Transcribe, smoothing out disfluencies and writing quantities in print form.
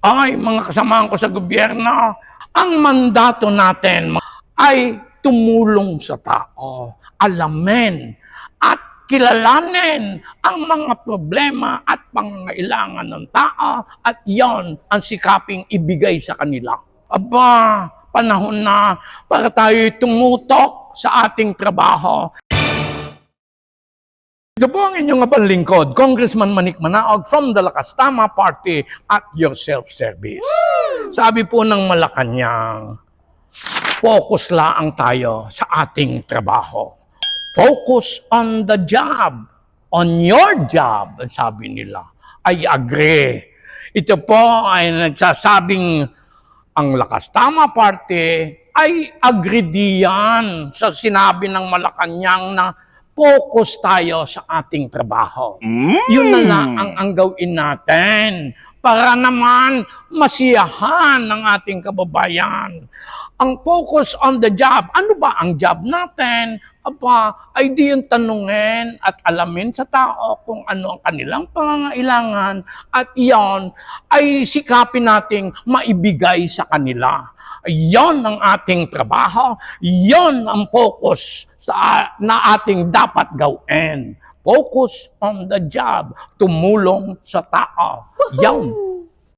Ay, mga kasamahan ko sa gobyerno, ang mandato natin ay tumulong sa tao, alamin at kilalanin ang mga problema at pangangailangan ng tao at yon ang sikaping ibigay sa kanila. Aba, panahon na para tayo tumutok sa ating trabaho. Ito po ang inyong lingkod, Congressman Manik Manaog from the Lakas Tama Party at your self-service. Sabi po ng Malacanang, focus lang tayo sa ating trabaho. Focus on the job, on your job, sabi nila. I agree. Ito po ay nagsasabing ang Lakas Tama Party ay agree diyan sa sinabi ng Malacanang na focus tayo sa ating trabaho. Yun na lang ang gawin natin para naman masiyahan ng ating kababayan. Ang focus on the job, ano ba ang job natin? Aba, ay di yung tanungin at alamin sa tao kung ano ang kanilang pangangailangan at iyon ay sikapin nating maibigay sa kanila. Yon ang ating trabaho, yon ang focus na ating dapat gawin. Focus on the job, tumulong sa tao. Yan.